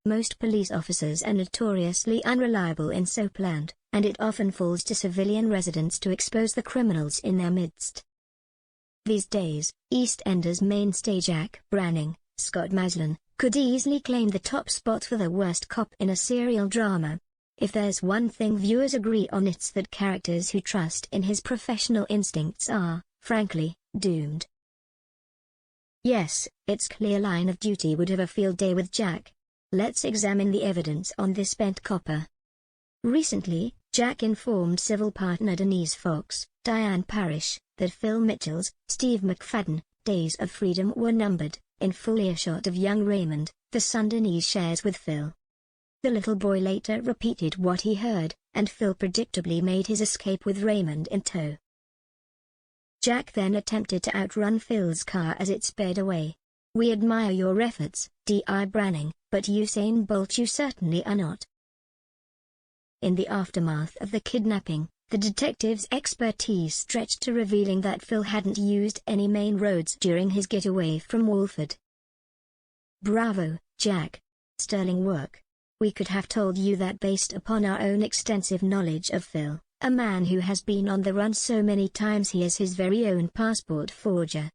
Most police officers are notoriously unreliable in soapland, and it often falls to civilian residents to expose the criminals in their midst. These days, EastEnders mainstay Jack Branning, Scott Maslin, could easily claim the top spot for the worst cop in a serial drama. If there's one thing viewers agree on, it's that characters who trust in his professional instincts are, frankly, doomed. Yes, it's clear Line of Duty would have a field day with Jack. Let's examine the evidence on this bent copper. Recently, Jack informed civil partner Denise Fox, Diane Parrish, that Phil Mitchell's, Steve McFadden, days of freedom were numbered, in full earshot of young Raymond, the son Denise shares with Phil. The little boy later repeated what he heard, and Phil predictably made his escape with Raymond in tow. Jack then attempted to outrun Phil's car as it sped away. "We admire your efforts, D.I. Branning, but Usain Bolt you certainly are not." In the aftermath of the kidnapping, the detective's expertise stretched to revealing that Phil hadn't used any main roads during his getaway from Walford. Bravo, Jack. Sterling work. We could have told you that based upon our own extensive knowledge of Phil, a man who has been on the run so many times he is his very own passport forger.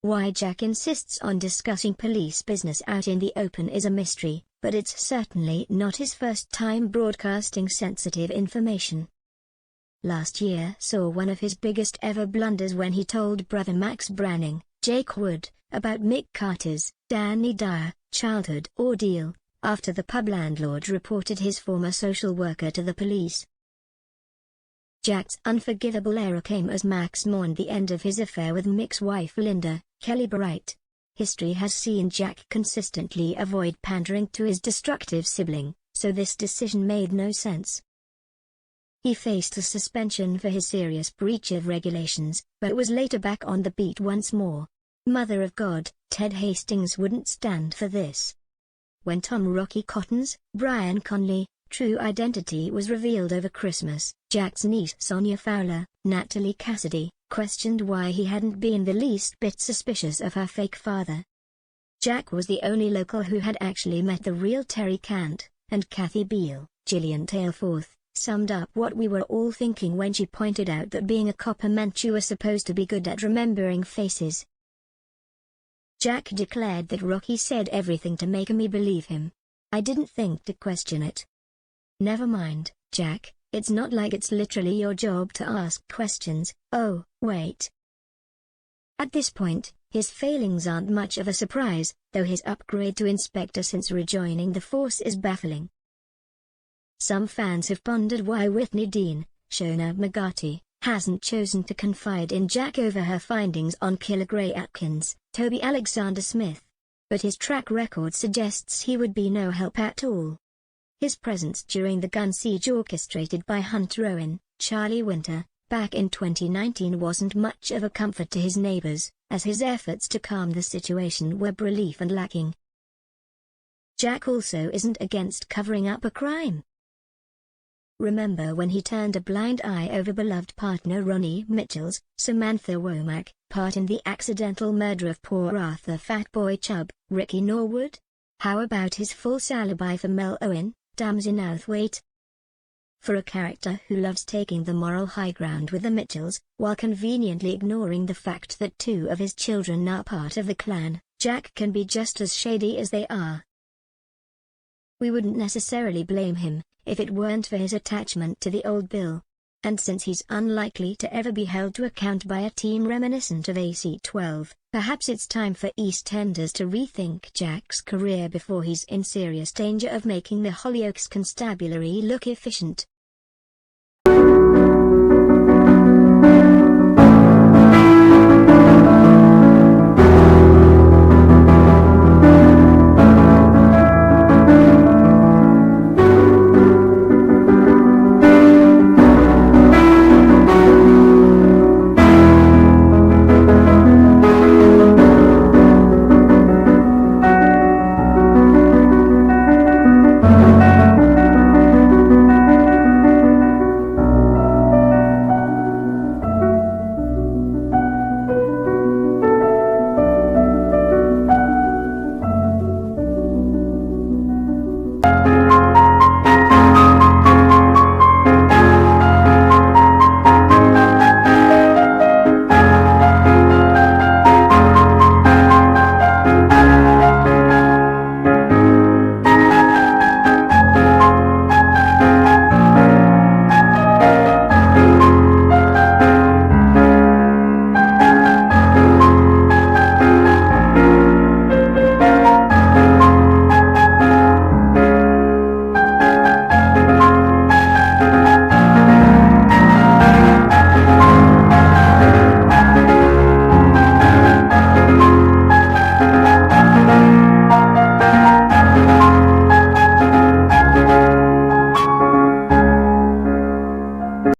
Why Jack insists on discussing police business out in the open is a mystery, but it's certainly not his first time broadcasting sensitive information. Last year saw one of his biggest ever blunders when he told brother Max Branning, Jake Wood, about Mick Carter's, Danny Dyer, childhood ordeal, after the pub landlord reported his former social worker to the police. Jack's unforgivable error came as Max mourned the end of his affair with Mick's wife Linda, Kelly Bright. History has seen Jack consistently avoid pandering to his destructive sibling, so this decision made no sense. He faced a suspension for his serious breach of regulations, but was later back on the beat once more. Mother of God, Ted Hastings wouldn't stand for this. When Tom Rocky Cotton's, Brian Conley, true identity was revealed over Christmas, Jack's niece Sonia Fowler, Natalie Cassidy, questioned why he hadn't been the least bit suspicious of her fake father. Jack was the only local who had actually met the real Terry Cant, and Kathy Beale, Gillian Tailforth, summed up what we were all thinking when she pointed out that being a copper meant you were supposed to be good at remembering faces. Jack declared that Rocky said everything to make me believe him. I didn't think to question it. Never mind, Jack, it's not like it's literally your job to ask questions. Oh, wait. At this point, his failings aren't much of a surprise, though his upgrade to inspector since rejoining the force is baffling. Some fans have pondered why Whitney Dean, Shona McGarty, hasn't chosen to confide in Jack over her findings on Killer Gray Atkins, Toby Alexander Smith. But his track record suggests he would be no help at all. His presence during the gun siege orchestrated by Hunter Owen, Charlie Winter, back in 2019 wasn't much of a comfort to his neighbors, as his efforts to calm the situation were brief and lacking. Jack also isn't against covering up a crime. Remember when he turned a blind eye over beloved partner Ronnie Mitchell's, Samantha Womack, part in the accidental murder of poor Arthur Fatboy Chubb, Ricky Norwood? How about his false alibi for Mel Owen, Damsey Outhwaite? For a character who loves taking the moral high ground with the Mitchells, while conveniently ignoring the fact that two of his children are part of the clan, Jack can be just as shady as they are. We wouldn't necessarily blame him, if it weren't for his attachment to the old Bill. And since he's unlikely to ever be held to account by a team reminiscent of AC-12, perhaps it's time for EastEnders to rethink Jack's career before he's in serious danger of making the Hollyoaks constabulary look efficient.